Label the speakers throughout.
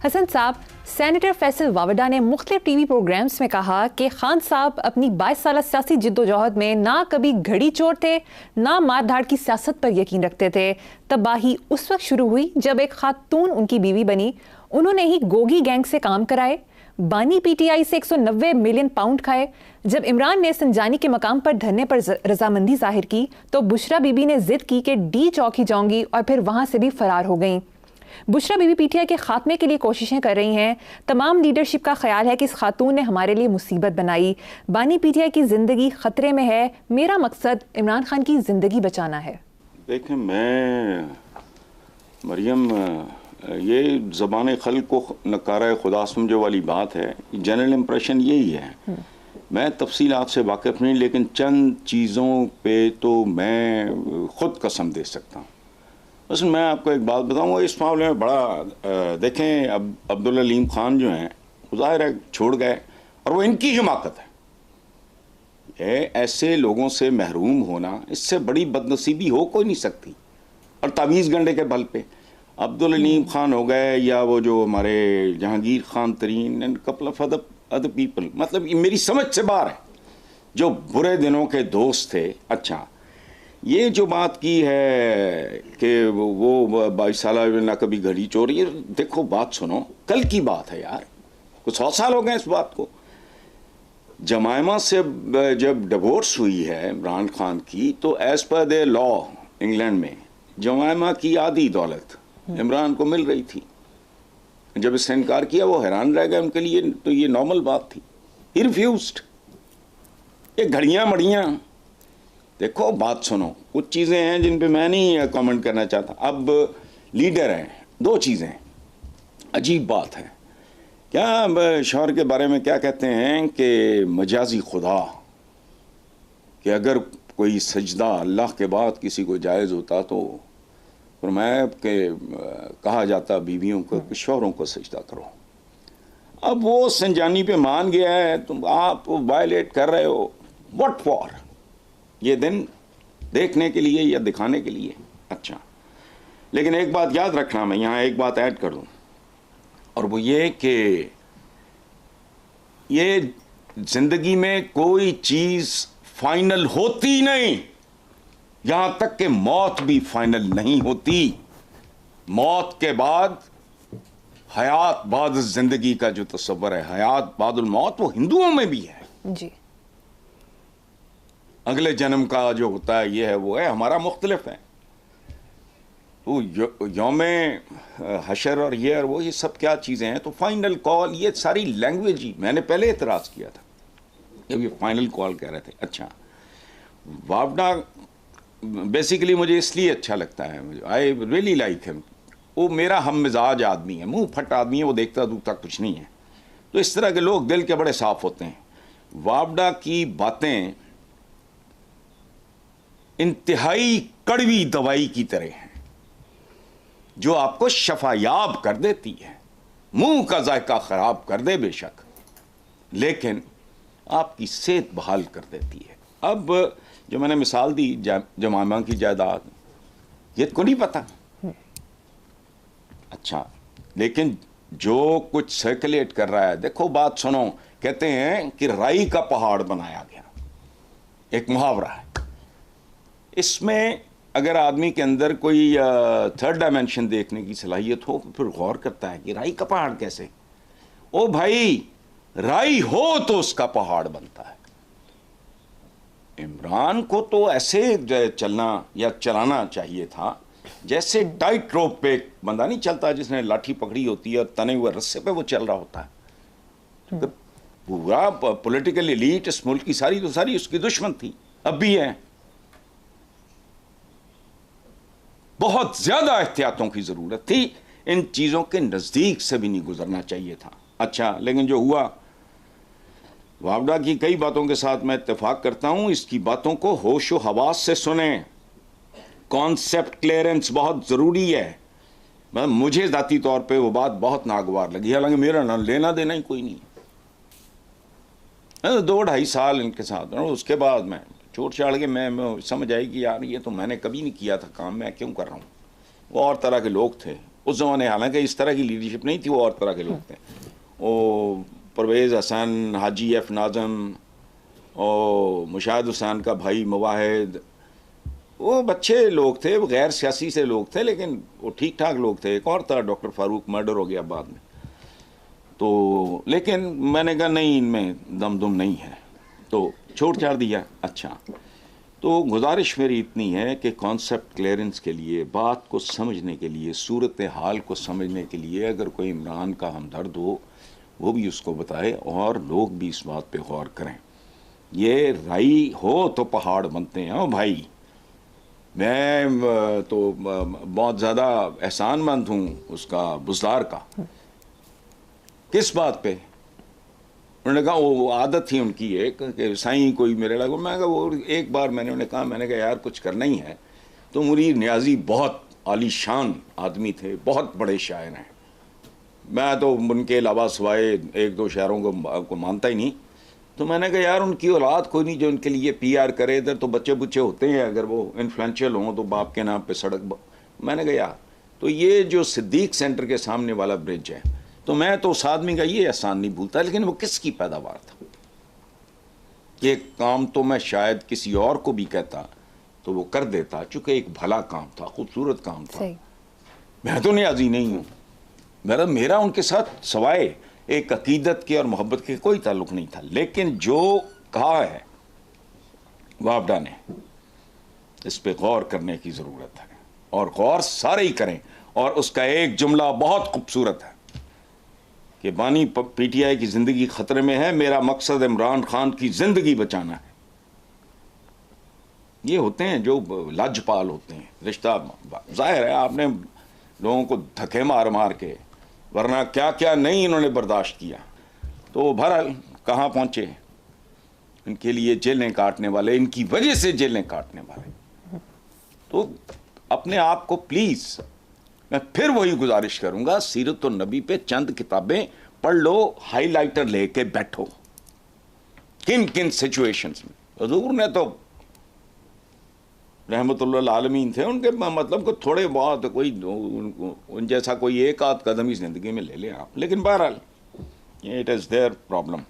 Speaker 1: हसन साहब, सेनेटर फैसल वावडा ने मुख्तलिफ टीवी प्रोग्राम्स में कहा कि खान साहब अपनी 22 साल सियासी जिद्दोजहद में ना कभी घड़ी चोर थे, ना मार धाड़ की सियासत पर यकीन रखते थे। तबाही उस वक्त शुरू हुई जब एक खातून उनकी बीवी बनी। उन्होंने ही गोगी गैंग से काम कराए, बानी पीटीआई से 190 मिलियन पाउंड खाए। जब इमरान ने संजानी के मकाम पर धरने पर रजामंदी जाहिर की तो बुशरा बीबी ने जिद की कि डी चौक ही जाऊंगी और फिर वहां से भी फरार हो गई। बुशरा बीबी पीटीआई के खात्मे के लिए कोशिशें कर रही हैं। तमाम लीडरशिप का ख्याल है कि इस खातून ने हमारे लिए मुसीबत बनाई। बानी पीटीआई की जिंदगी खतरे में है। मेरा मकसद इमरान खान की जिंदगी बचाना है।
Speaker 2: देखें, मैं मरियम, ये ज़बान खल को नकारा खुदा समझो वाली बात है। जनरल इम्प्रेशन यही है। मैं तफसीलात से वाकिफ़ नहीं, लेकिन चंद चीज़ों पे तो मैं ख़ुद कसम दे सकता हूँ। बस मैं आपको एक बात बताऊँ, इस मामले में बड़ा देखें, अब अब्दुल अलीम खान जो हैं ज़ाहिर है छोड़ गए और वो इनकी हिमाकत है। ऐसे लोगों से महरूम होना, इससे बड़ी बदनसीबी हो कोई नहीं सकती। और तावीज़ गंडे के बल पे अब्दुल अलीम खान हो गए, या वो जो हमारे Jahangir Khan Tareen and couple of other people, मतलब ये मेरी समझ से बाहर है, जो बुरे दिनों के दोस्त थे। अच्छा, ये जो बात की है कि वो 22 साल ना कभी घड़ी चोर, ये देखो बात सुनो, कल की बात है यार, कुछ 100 साल हो गए इस बात को। जमायमा से जब डिवोर्स हुई है इमरान खान की, तो as per the law England में जमायमा की आधी दौलत इमरान को मिल रही थी। जब इसने इनकार किया वो हैरान रह गए, उनके लिए तो ये नॉर्मल बात थी। ही रिफ्यूज्ड। ये घड़ियाँ मड़ियाँ, देखो बात सुनो, कुछ चीज़ें हैं जिन पे मैं नहीं कमेंट करना चाहता। अब लीडर हैं, दो चीज़ें अजीब बात है। क्या शौहर के बारे में क्या कहते हैं कि मजाजी खुदा, कि अगर कोई सजदा अल्लाह के बाद किसी को जायज़ होता तो फरमाया कि कहा जाता बीवियों को कि शौहरों को सजदा करो। अब वो संजानी पे मान गया है, तुम आप वायलेट कर रहे हो, व्हाट फॉर? ये दिन देखने के लिए या दिखाने के लिए? अच्छा, लेकिन एक बात याद रखना, मैं यहाँ एक बात ऐड कर दूँ, और वो ये कि ये जिंदगी में कोई चीज़ फाइनल होती नहीं, यहाँ तक कि मौत भी फाइनल नहीं होती। मौत के बाद हयात बाद जिंदगी का जो तस्वर है, हयात बादुल मौत, वो हिंदुओं में भी है
Speaker 1: जी।
Speaker 2: अगले जन्म का जो होता है ये है वो है, हमारा मुख्तलिफ है। तो यौमे हशर और ये और वो, ये सब क्या चीज़ें हैं? तो फाइनल कॉल, ये सारी लैंग्वेज ही मैंने पहले एतराज़ किया था जब ये फाइनल कॉल कह रहे थे। अच्छा, वावडा बेसिकली मुझे इसलिए अच्छा लगता है, आई रियली लाइक हिम। वो मेरा हम मिजाज आदमी है, मुंह फट आदमी है, वो देखता दूखता कुछ नहीं है। तो इस तरह के लोग दिल के बड़े साफ होते हैं। वावडा की बातें इंतहाई कड़वी दवाई की तरह हैं, जो आपको शफायाब कर देती है। मुंह का जायका खराब कर दे बेशक, लेकिन आपकी सेहत बहाल कर देती है। अब जो मैंने मिसाल दी जमायमा की जायदाद, ये को नहीं पता। अच्छा, लेकिन जो कुछ सर्कुलेट कर रहा है, देखो बात सुनो, कहते हैं कि राई का पहाड़ बनाया गया, एक मुहावरा है। इसमें अगर आदमी के अंदर कोई थर्ड डायमेंशन देखने की सलाहियत हो, फिर गौर करता है कि राई का पहाड़ कैसे? ओ भाई, राई हो तो उसका पहाड़ बनता है। इमरान को तो ऐसे चलना या चलाना चाहिए था जैसे टाइट रोप पे बंदा नहीं चलता जिसने लाठी पकड़ी होती है और तने हुए रस्से पे वो चल रहा होता है। तो पूरा पॉलिटिकल एलीट इस मुल्क की सारी तो सारी उसकी दुश्मन थी, अब भी है। बहुत ज्यादा एहतियातों की जरूरत थी, इन चीजों के नजदीक से भी नहीं गुजरना चाहिए था। अच्छा, लेकिन जो हुआ, वावडा की कई बातों के साथ मैं इत्तेफाक करता हूं। इसकी बातों को होश व हवास से सुने। कॉन्सेप्ट क्लियरेंस बहुत जरूरी है। मुझे जाती तौर पे वो बात बहुत नागवार लगी, हालांकि मेरा ना लेना देना ही कोई नहीं। 2-2.5 साल इनके साथ, और उसके बाद मैं छोड़ छाड़ के मैं समझ आई कि यार ये तो मैंने कभी नहीं किया था काम, मैं क्यों कर रहा हूँ। वो और तरह के लोग थे, उस ज़माने हालांकि इस तरह की लीडरशिप नहीं थी, वो और तरह के लोग थे। वो परवेज़ हसन, हाजी एफ नाज़म और मुशाहिद हुसैन का भाई मुवाहिद, वो बच्चे लोग थे, वो गैर सियासी से लोग थे, लेकिन वो ठीक ठाक लोग थे। एक और था डॉक्टर फारूक, मर्डर हो गया बाद में। तो लेकिन मैंने कहा नहीं, इनमें दम नहीं है, तो छोड़ छाड़ दिया। अच्छा, तो गुजारिश मेरी इतनी है कि कॉन्सेप्ट क्लियरेंस के लिए, बात को समझने के लिए, सूरत हाल को समझने के लिए अगर कोई इमरान का हमदर्द हो वो भी उसको बताए और लोग भी इस बात पे गौर करें। ये राई हो तो पहाड़ बनते हैं। ओ भाई, मैं तो बहुत ज़्यादा एहसानमंद हूँ उसका, बुज़दार का। किस बात पे? उन्होंने कहा वो आदत थी उनकी एक कि साईं कोई मेरे लगा। मैं कहा वो एक बार मैंने कहा यार कुछ करना ही है। तो मुनीर नियाज़ी बहुत आलीशान आदमी थे, बहुत बड़े शायर हैं। मैं तो उनके अलावा सिवाय एक दो शायरों को मानता ही नहीं। तो मैंने कहा यार उनकी औलाद कोई नहीं जो उनके लिए PR करे। इधर तो बच्चे बुच्चे होते हैं, अगर वो इन्फ्लुएंशियल हों तो बाप के नाम पे सड़क। मैंने कहा यार, तो ये जो सिद्दीक सेंटर के सामने वाला ब्रिज है, तो मैं तो उस आदमी का ये एहसान नहीं भूलता, लेकिन वो किसकी पैदावार था? ये काम तो मैं शायद किसी और को भी कहता तो वो कर देता, चूंकि एक भला काम था, खूबसूरत काम था। मैं तो नियाज़ी नहीं हूँ, मेरा उनके साथ सवाए एक अकीदत के और मोहब्बत के कोई ताल्लुक नहीं था। लेकिन जो कहा है वापडा ने, इस पे गौर करने की ज़रूरत है, और गौर सारे ही करें। और उसका एक जुमला बहुत खूबसूरत है कि बानी PTI की ज़िंदगी ख़तरे में है, मेरा मकसद इमरान खान की ज़िंदगी बचाना है। ये होते हैं जो लाजपाल होते हैं। रिश्ता ज़ाहिर है आपने लोगों को धक्के मार मार के, वरना क्या क्या नहीं इन्होंने बर्दाश्त किया। तो बहरहाल कहाँ पहुँचे? इनके लिए जेलें काटने वाले, इनकी वजह से जेलें काटने वाले। तो अपने आप को प्लीज़, मैं फिर वही गुजारिश करूंगा, सीरत नबी पे चंद किताबें पढ़ लो, हाइलाइटर लेके बैठो। किन किन सिचुएशंस में हुजूर ने तो रहमतुल्लाह आलमीन थे, उनके मतलब को थोड़े बहुत कोई उन जैसा कोई एक आध कदम ही जिंदगी में ले लें आप। लेकिन बहरहाल इट इज़ देयर प्रॉब्लम।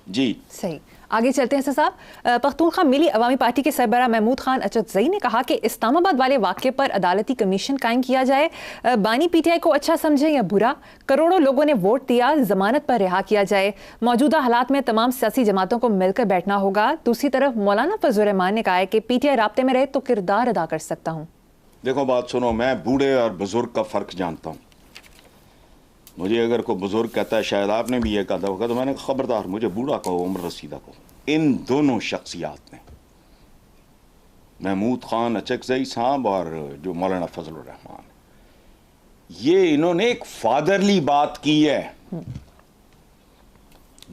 Speaker 2: जी
Speaker 1: सही, आगे चलते हैं साहब। पख्तूनख्वा मिली अवामी पार्टी के सरबराह महमूद खान अचकज़ई ने कहा कि इस्लामाबाद वाले वाक़े पर अदालती कमीशन कायम किया जाए। बानी PTI को अच्छा समझे या बुरा, करोड़ों लोगों ने वोट दिया, जमानत पर रिहा किया जाए। मौजूदा हालात में तमाम सियासी जमातों को मिलकर बैठना होगा। दूसरी तरफ मौलाना फजल रहमान ने कहा है कि PTI राब्ते में रहे तो किरदार अदा कर सकता हूँ।
Speaker 2: देखो बात सुनो, मैं बूढ़े और बुजुर्ग का फ़र्क जानता हूँ। मुझे अगर कोई बुजुर्ग कहता है, शायद आपने भी ये कहा होगा, तो मैंने खबरदार, मुझे बूढ़ा कहो, उम्र रसीदा कहो। इन दोनों शख्सियात ने, महमूद खान अचकज़ई साहब और जो मौलाना फजल रहमान, ये इन्होंने एक फादरली बात की है,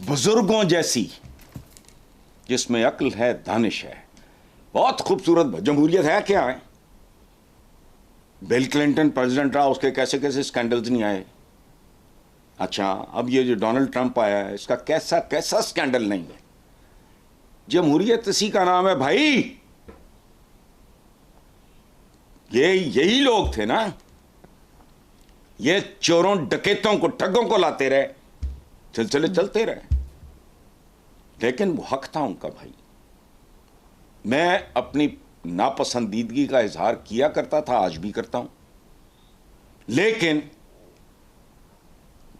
Speaker 2: बुजुर्गों जैसी, जिसमें अक्ल है, दानिश है। बहुत खूबसूरत जमहूरियत है क्या है? बिल क्लिंटन प्रेसिडेंट रहा, उसके कैसे कैसे स्कैंडल्स नहीं आए। अच्छा, अब ये जो डोनाल्ड ट्रंप आया है, इसका कैसा कैसा स्कैंडल नहीं है। जमहूरियत इसी का नाम है भाई। ये यही लोग थे ना, ये चोरों डकैतों को, ठगों को लाते रहे, सिलसिले चलते रहे। लेकिन वो हक था उनका भाई। मैं अपनी नापसंदीदगी का इजहार किया करता था, आज भी करता हूं, लेकिन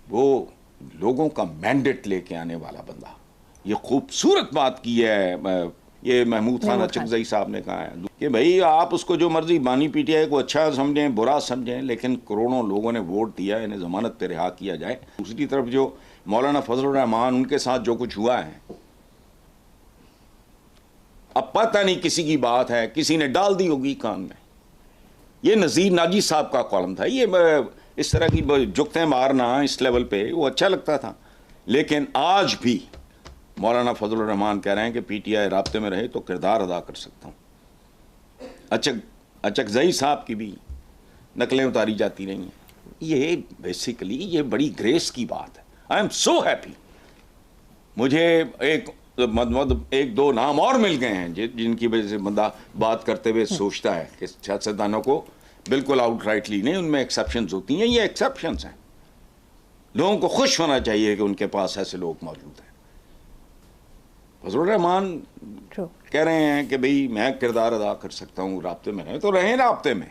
Speaker 2: वो लोगों का मैंडेट लेके आने वाला बंदा। ये खूबसूरत बात की है ये महमूद खान अचकज़ई साहब ने कहा है कि भाई आप उसको जो मर्जी, बानी PTI को अच्छा समझें, बुरा समझें, लेकिन करोड़ों लोगों ने वोट दिया, इन्हें जमानत पे रिहा किया जाए। दूसरी तरफ जो मौलाना फजल रहमान, उनके साथ जो कुछ हुआ है, अब पता नहीं किसी की बात है, किसी ने डाल दी होगी कान में। ये नज़ीर नाजी साहब का कॉलम था। ये इस तरह की जुगतें मारना इस लेवल पे वो अच्छा लगता था, लेकिन आज भी मौलाना फजल रहमान कह रहे हैं कि PTI राब्ते में रहे तो किरदार अदा कर सकता हूँ। अचकज़ई साहब की भी नकलें उतारी जाती रही हैं। ये बेसिकली ये बड़ी ग्रेस की बात है। I am so happy. मुझे एक दो नाम और मिल गए हैं जिनकी वजह से बंदा बात करते हुए सोचता है कि सियासतदानों को बिल्कुल आउटराइटली नहीं, उनमें एक्सेप्शंस होती हैं, ये एक्सेप्शंस हैं। लोगों को खुश होना चाहिए कि उनके पास ऐसे लोग मौजूद हैं। फजलुर रहमान कह रहे हैं कि भाई मैं किरदार अदा कर सकता हूँ राब्ते में, रहे तो रहें राब्ते में,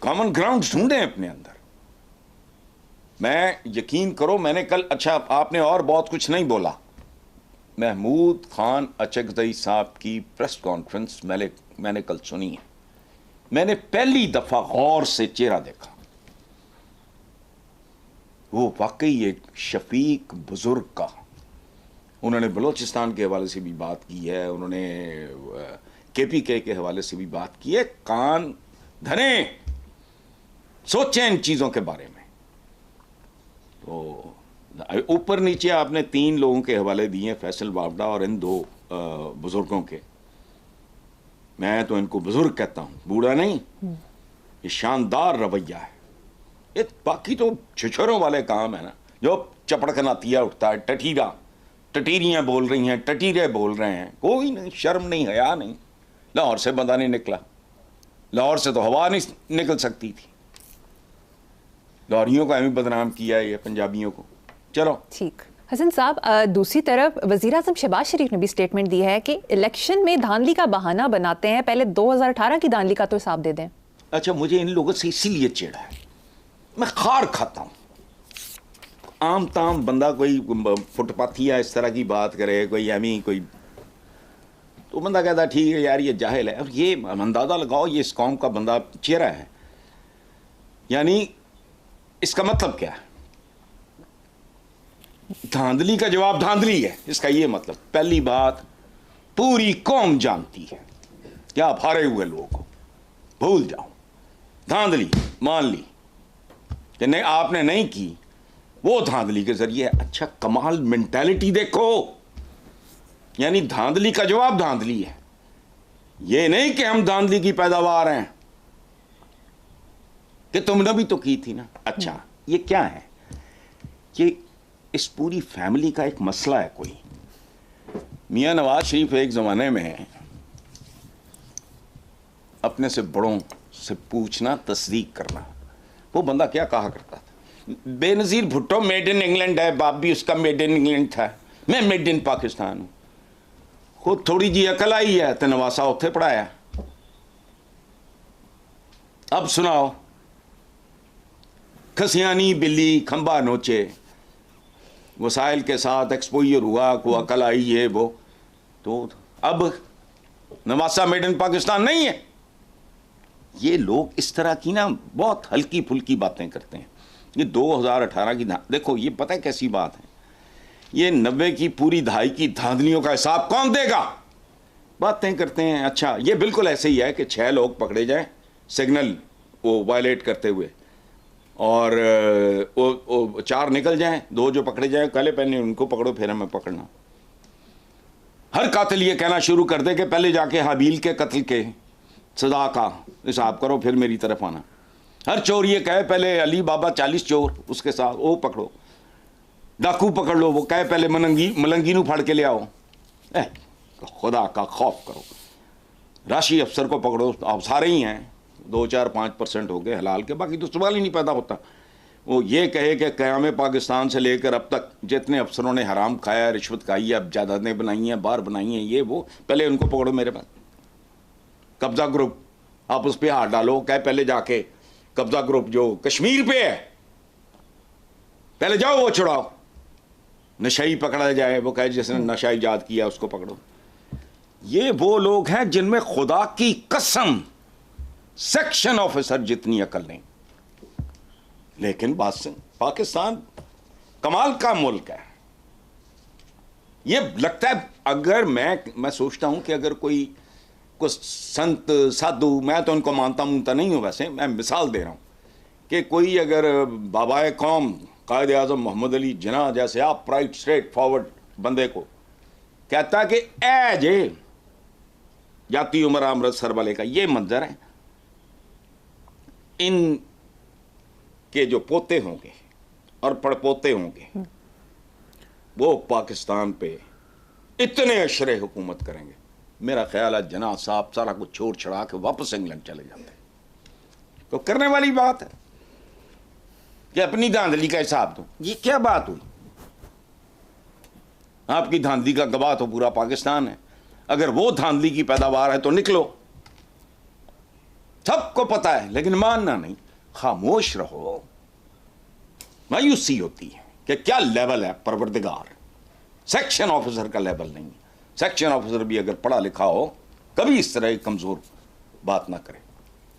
Speaker 2: कॉमन ग्राउंड ढूंढें अपने अंदर। मैं यकीन करो, मैंने कल, अच्छा आपने और बहुत कुछ नहीं बोला, महमूद खान अचकजई साहब की प्रेस कॉन्फ्रेंस मैंने कल सुनी है। मैंने पहली दफा गौर से चेहरा देखा। वो वाकई एक शफीक बुजुर्ग का, उन्होंने बलोचिस्तान के हवाले से भी बात की है, उन्होंने KPK के हवाले से भी बात की है। कान धने, सोचें इन चीज़ों के बारे में। तो ऊपर नीचे आपने 3 लोगों के हवाले दिए, फैसल वावडा और इन 2 बुजुर्गों के। मैं तो इनको बुजुर्ग कहता हूँ, बूढ़ा नहीं। ये शानदार रवैया है। ये बाकी तो छिछोरों वाले काम है ना, जो चपड़कनातिया उठता है, टटीरियाँ बोल रही हैं, टटीरे बोल रहे हैं, कोई नहीं, शर्म नहीं, हया नहीं। लाहौर से बंदा नहीं निकला, लाहौर से तो हवा नहीं निकल सकती थी। लाहौरियों को हमें बदनाम किया है ये पंजाबियों को। चलो
Speaker 1: ठीक। हसन साहब, दूसरी तरफ वज़ीर आज़म शहबाज शरीफ ने भी स्टेटमेंट दी है कि इलेक्शन में धांधली का बहाना बनाते हैं, पहले 2018 की धांधली का तो हिसाब दे दें।
Speaker 2: अच्छा, मुझे इन लोगों से इसीलिए चिढ़ा है, मैं खार खाता हूँ। आम ताम बंदा कोई फुटपाथिया इस तरह की बात करे, कोई एमी कोई, तो बंदा कहता ठीक है यार ये जाहिल है। अब ये अंदाज़ा लगाओ, ये इस कौम का बंदा चेहरा है, यानी इसका मतलब क्या है? धांधली का जवाब धांधली है, इसका ये मतलब। पहली बात, पूरी कौम जानती है कि आप हारे हुए लोगों को भूल जाओ। धांधली मान ली कि नहीं, आपने नहीं की, वो धांधली के जरिए। अच्छा, कमाल मेंटालिटी देखो, यानी धांधली का जवाब धांधली है। ये नहीं कि हम धांधली की पैदावार हैं, कि तुमने भी तो की थी ना। अच्छा, ये क्या है? ये इस पूरी फैमिली का एक मसला है। कोई मियां नवाज शरीफ एक ज़माने में अपने से बड़ों से पूछना, तस्दीक करना, वो बंदा क्या कहा करता था? Benazir Bhutto made in England है, बाप भी उसका मेड इन इंग्लैंड था, मैं मेड इन पाकिस्तान हूँ। खुद थोड़ी जी अकल आई है तो नवासा उत्थे पढ़ाया। अब सुनाओ, खसियानी बिल्ली खंबा नोचे, वसाइल के साथ एक्सपोजर हुआ, को अकल आई है वो, तो अब नवासा मेड इन पाकिस्तान नहीं है। ये लोग इस तरह की ना बहुत हल्की फुल्की बातें करते हैं। ये 2018 की देखो, ये पता है कैसी बात है, ये 90 की पूरी दहाई की धांधलियों का हिसाब कौन देगा? बातें करते हैं। अच्छा, ये बिल्कुल ऐसे ही है कि 6 लोग पकड़े जाएं सिग्नल वो वायलेट करते हुए, और वो 4 निकल जाएं, 2 जो पकड़े जाएं काले पहने उनको पकड़ो, फिर हमें पकड़ना। हर कातिल ये कहना शुरू कर दे कि पहले जाके हाबील के कत्ल के सजा का हिसाब करो, फिर मेरी तरफ आना। हर चोर ये कहे पहले अली बाबा 40 चोर उसके साथ वो पकड़ो। डाकू पकड़ लो, वो कहे पहले मलंगी नू फाड़ के ले आओ। खुदा का खौफ करो। राशि अफसर को पकड़ो, आप सारे ही हैं, 2-4-5% हो गए हलाल के, बाकी तो सवाल ही नहीं पैदा होता। वो ये कहे कि क़याम पाकिस्तान से लेकर अब तक जितने अफसरों ने हराम खाया, रिश्वत खाई है, अब जायदादें बनाई हैं, बार बनाई हैं, ये वो, पहले उनको पकड़ो मेरे पास। कब्जा ग्रुप आप उस पर हाथ डालो, कहे पहले जाके कब्जा ग्रुप जो कश्मीर पे है पहले जाओ वो छुड़ाओ। नशाई पकड़ा जाए, वो कहे जिसने नशा ईजाद किया उसको पकड़ो। ये वो लोग हैं जिनमें खुदा की कसम सेक्शन ऑफिसर जितनी अकल नहीं। लेकिन बात से पाकिस्तान कमाल का मुल्क है। ये लगता है, अगर मैं सोचता हूं कि अगर कोई संत साधु, मैं तो उनको मानता मुनता नहीं हूं, वैसे मैं मिसाल दे रहा हूं कि कोई अगर बाबाए कौम कायद आज़म मोहम्मद अली जिन्ना जैसे आप प्राइट स्ट्रेट फॉरवर्ड बंदे को कहता है कि ए जे जाती उमर अमृत सर वाले का ये मंजर है, इन के जो पोते होंगे और पड़पोते होंगे वो पाकिस्तान पे इतने अशरे हुकूमत करेंगे। मेरा ख्याल है जना साहब सारा कुछ छोड़ छड़ा के वापस इंग्लैंड चले जाते। तो करने वाली बात है कि अपनी धांधली का हिसाब दो। ये क्या बात हुई? आपकी धांधली का गवाह तो पूरा पाकिस्तान है। अगर वो धांधली की पैदावार है तो निकलो, सबको पता है, लेकिन मानना नहीं, खामोश रहो। मायूसी होती है कि क्या लेवल है परवरदिगार, सेक्शन ऑफिसर का लेवल नहीं। सेक्शन ऑफिसर भी अगर पढ़ा लिखा हो कभी इस तरह की कमजोर बात ना करे।